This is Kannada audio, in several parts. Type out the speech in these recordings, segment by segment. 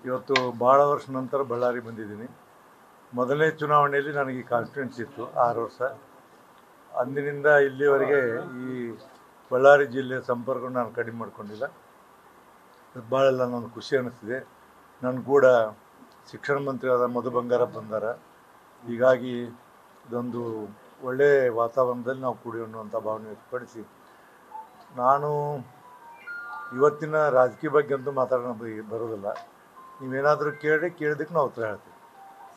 ಇವತ್ತು ಭಾಳ ವರ್ಷ ನಂತರ ಬಳ್ಳಾರಿ ಬಂದಿದ್ದೀನಿ. ಮೊದಲನೇ ಚುನಾವಣೆಯಲ್ಲಿ ನನಗೆ ಈ ಕಾನ್ಸ್ಟಿಟ್ಯೂನ್ಸಿ ಇತ್ತು 6 ವರ್ಷ. ಅಂದಿನಿಂದ ಇಲ್ಲಿವರೆಗೆ ಈ ಬಳ್ಳಾರಿ ಜಿಲ್ಲೆಯ ಸಂಪರ್ಕವನ್ನು ನಾನು ಕಡಿಮೆ ಮಾಡ್ಕೊಂಡಿಲ್ಲ. ಭಾಳೆಲ್ಲ ನನಗೆ ಖುಷಿ ಅನ್ನಿಸ್ತಿದೆ. ನನ್ನ ಕೂಡ ಶಿಕ್ಷಣ ಮಂತ್ರಿ ಆದ ಮಧು ಬಂಗಾರಪ್ಪ ಬಂದಾರ. ಹೀಗಾಗಿ ಇದೊಂದು ಒಳ್ಳೆಯ ವಾತಾವರಣದಲ್ಲಿ ನಾವು ಕೂಡಿ ಅನ್ನುವಂಥ ಭಾವನೆ ವ್ಯಕ್ತಪಡಿಸಿ, ನಾನು ಇವತ್ತಿನ ರಾಜಕೀಯ ಬಗ್ಗೆ ಅಂತೂ ಮಾತಾಡೋಣ ಬರೋದಿಲ್ಲ. ನೀವೇನಾದರೂ ಕೇಳಿದಕ್ಕೆ ನಾವು ಉತ್ತರ ಹೇಳ್ತೀವಿ.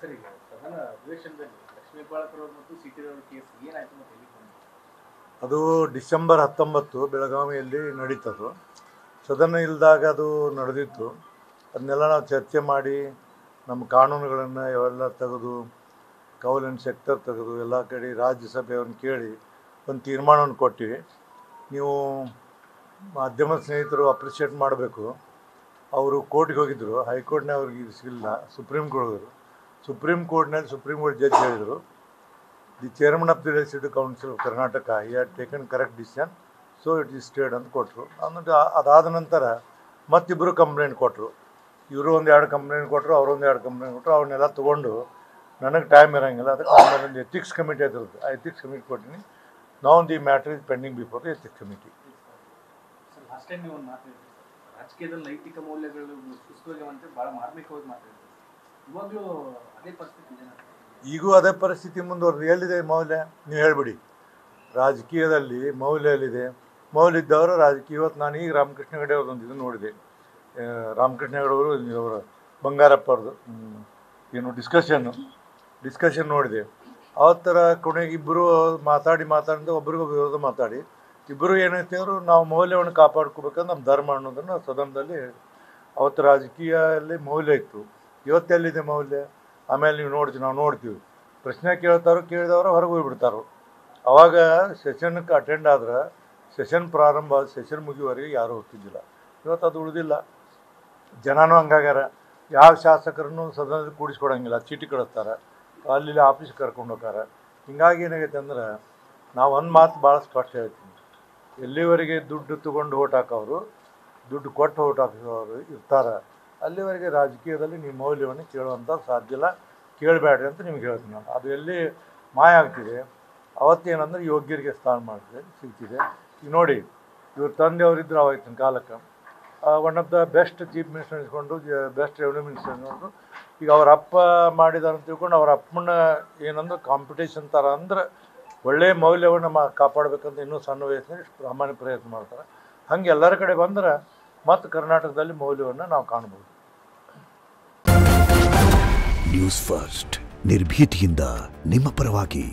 ಸರಿ, ಸದನ ಅಧಿವೇಶನದಲ್ಲಿ ಲಕ್ಷ್ಮೀ ಹೆಬ್ಬಾಳ್ಕರ್ ಅವರು ಮತ್ತು ಸಿ ಟಿ ರವಿ ಕೇಸ್ ಏನಾಯಿತು ಮತ್ತು ಎಲ್ಲಿ ಬಂತು? ಅದು ಡಿಸೆಂಬರ್ 19 ಬೆಳಗಾವಿಯಲ್ಲಿ ನಡೀತದು. ಸದನ ಇಲ್ಲದಾಗ ಅದು ನಡೆದಿತ್ತು. ಅದನ್ನೆಲ್ಲ ನಾವು ಚರ್ಚೆ ಮಾಡಿ ನಮ್ಮ ಕಾನೂನುಗಳನ್ನು ಇವೆಲ್ಲ ತೆಗೆದು ಕೌಲ್ ಸೆಕ್ಟರ್ ತೆಗೆದು ಎಲ್ಲ ಕಡೆ ರಾಜ್ಯಸಭೆಯವ್ರನ್ನ ಕೇಳಿ ಒಂದು ತೀರ್ಮಾನವನ್ನು ಕೊಟ್ಟಿವಿ. ನೀವು ಮಾಧ್ಯಮ ಸ್ನೇಹಿತರು ಅಪ್ರಿಷಿಯೇಟ್ ಮಾಡಬೇಕು. ಅವರು ಕೋರ್ಟ್ಗೆ ಹೋಗಿದ್ದರು, ಹೈಕೋರ್ಟ್ನೇ ಅವ್ರಿಗೆ ಸಿಗಲಿಲ್ಲ, ಸುಪ್ರೀಂ ಕೋರ್ಟ್ ಹೋದರು. ಸುಪ್ರೀಂ ಕೋರ್ಟ್ ಜಡ್ಜ್ ಹೇಳಿದರು, the chairman of the legislative council of Karnataka he had taken correct decision, so it is stayed ಅಂತ ಕೊಟ್ಟರು. ಅದಾದ ನಂತರ ಮತ್ತಿಬ್ಬರು ಕಂಪ್ಲೇಂಟ್ ಕೊಟ್ಟರು. ಇವರು 1-2 ಕಂಪ್ಲೇಂಟ್ ಕೊಟ್ಟರು, ಅವರೊಂದು 2 ಕಂಪ್ಲೇಂಟ್ ಕೊಟ್ಟರು. ಅವನ್ನೆಲ್ಲ ತೊಗೊಂಡು ನನಗೆ ಟೈಮ್ ಇರೋಂಗಿಲ್ಲ, ಅದಕ್ಕೆ ಆಮೇಲೆ ಒಂದು ಎಥಿಕ್ಸ್ ಕಮಿಟಿ ಅದ್ರದ್ದು, ಆ ಎಥಿಕ್ಸ್ ಕಮಿಟಿ ಕೊಟ್ಟಿನಿ. ನಾವು the matter is pending before the ethics committee. Last time ನೀವು ಒಂದು ಮಾತಾಡಿದ್ರಿ, ರಾಜಕೀಯದಲ್ಲಿ ನೈತಿಕ ಮೌಲ್ಯಗಳು ಕುಸಿದೋಗ್ಯವಂತೆ ಭಾಳ ಮಾರ್ಮಿಕವಾಗಿ ಮಾತಾಡಿದ್ರಿ. ಇವಾಗಲೂ ಅದೇ ಪರಿಸ್ಥಿತಿ ಇದೆ? ಈಗೂ ಅದೇ ಪರಿಸ್ಥಿತಿ ಮುಂದುವರೆದು. ಎಲ್ಲಿದೆ ಮೌಲ್ಯ ನೀವು ಹೇಳ್ಬಿಡಿ. ರಾಜಕೀಯದಲ್ಲಿ ಮೌಲ್ಯ ಎಲ್ಲಿದೆ? ಮೌಲ್ಯ ಇದ್ದವರು ರಾಜಕೀಯ. ಇವತ್ತು ನಾನು ಈಗ ರಾಮಕೃಷ್ಣ ಹೆಗಡೆ ಅವ್ರದ್ದೊಂದು ಇದು ನೋಡಿದೆ. ರಾಮಕೃಷ್ಣ ಹೆಗಡೆ ಅವರು ಅವರ ಬಂಗಾರಪ್ಪ ಅವ್ರದ್ದು ಏನು ಡಿಸ್ಕಷನ್ ನೋಡಿದೆ. ಅವತ್ತರ ಕೊನೆಗೆ ಇಬ್ಬರು ಮಾತಾಡಿದ ಒಬ್ರಿಗೊಬ್ಬರು ವಿರೋಧ ಮಾತಾಡಿ ಇಬ್ಬರು ಏನೈತೆ ಅವರು ನಾವು ಮೌಲ್ಯವನ್ನು ಕಾಪಾಡ್ಕೋಬೇಕಂದ್ರೆ ನಮ್ಮ ಧರ್ಮ ಅನ್ನೋದನ್ನು ಸದನದಲ್ಲಿ ಅವತ್ತು ರಾಜಕೀಯದಲ್ಲಿ ಮೌಲ್ಯ ಇತ್ತು. ಇವತ್ತೆಲ್ಲಿದೆ ಮೌಲ್ಯ? ಆಮೇಲೆ ನಾವು ನೋಡ್ತೀವಿ ಪ್ರಶ್ನೆ ಕೇಳಿದವರು ಹೊರಗೆ ಹೋಗ್ಬಿಡ್ತಾರೋ. ಆವಾಗ ಸೆಷನ್ಗೆ ಅಟೆಂಡ್ ಆದ್ರೆ ಸೆಷನ್ ಪ್ರಾರಂಭ ಸೆಷನ್ ಮುಗಿಯುವವರೆಗೆ ಯಾರೂ ಹೋಗ್ತಿದ್ದಿಲ್ಲ. ಇವತ್ತು ಅದು ಉಳಿದಿಲ್ಲ. ಜನನೂ ಹಂಗಾಗ್ಯಾರ. ಯಾವ ಶಾಸಕರನ್ನು ಸದನದಲ್ಲಿ ಕೂಡಿಸ್ಕೊಡಂಗಿಲ್ಲ, ಚೀಟಿ ಕಳಿಸ್ತಾರೆ, ಅಲ್ಲಿ ಆಫೀಸ್ಗೆ ಕರ್ಕೊಂಡು ಹೋಗ್ತಾರೆ. ಹಿಂಗಾಗಿ ಏನಾಗೈತೆ ಅಂದ್ರೆ ನಾವು ಒಂದು ಮಾತು ಭಾಳ ಸ್ಪಷ್ಟ ಹೇಳ್ತೀನಿ, ಎಲ್ಲಿವರೆಗೆ ದುಡ್ಡು ತೊಗೊಂಡು ಓಟ್ ಹಾಕೋರು, ದುಡ್ಡು ಕೊಟ್ಟು ಓಟ್ ಹಾಕೋರು ಇರ್ತಾರೆ, ಅಲ್ಲಿವರೆಗೆ ರಾಜಕೀಯದಲ್ಲಿ ನೀವು ಮೌಲ್ಯವನ್ನು ಕೇಳುವಂಥ ಸಾಧ್ಯ ಇಲ್ಲ. ಕೇಳಬೇಡ್ರಿ ಅಂತ ನಿಮ್ಗೆ ಹೇಳ್ತೀನಿ ನಾನು. ಅದು ಎಲ್ಲಿ ಮಾಯ ಆಗ್ತಿದೆ ಅವತ್ತೇನಂದ್ರೆ ಯೋಗ್ಯರಿಗೆ ಸ್ಥಾನ ಸಿಗ್ತಿದೆ. ಈಗ ನೋಡಿ, ಇವ್ರ ತಂದೆಯವರಿದ್ದರು ಆವಾಗಿನ ಕಾಲಕ್ಕೆ one of the best chief minister ಇಸ್ಕೊಂಡು, ಬೆಸ್ಟ್ ರೆವಿನ್ಯೂ ಮಿನಿಸ್ಟರ್ ಇಸ್ಕೊಂಡು. ಈಗ ಅವ್ರ ಅಪ್ಪ ಮಾಡಿದಾರೆ ಅಂತ ತಿಳ್ಕೊಂಡು ಅವ್ರ ಅಪ್ಪನ ಏನಂದ್ರೆ ಕಾಂಪಿಟೇಷನ್ ಥರ ಅಂದ್ರೆ ಒಳ್ಳೆಯ ಮೌಲ್ಯವನ್ನು ಕಾಪಾಡಬೇಕಂತ ಇನ್ನೂ ಸಣ್ಣ ವಯಸ್ಸಿನಲ್ಲಿ ಪ್ರಾಮಾಣಿಕ ಪ್ರಯತ್ನ ಮಾಡ್ತಾರೆ. ಹಂಗೆ ಎಲ್ಲರ ಕಡೆ ಬಂದ್ರೆ ಮತ್ತು ಕರ್ನಾಟಕದಲ್ಲಿ ಮೌಲ್ಯವನ್ನು ನಾವು ಕಾಣ್ಬೋದು. ನ್ಯೂಸ್ ಫಸ್ಟ್ ನಿರ್ಭೀತಿಯಿಂದ ನಿಮ್ಮ ಪರವಾಗಿ.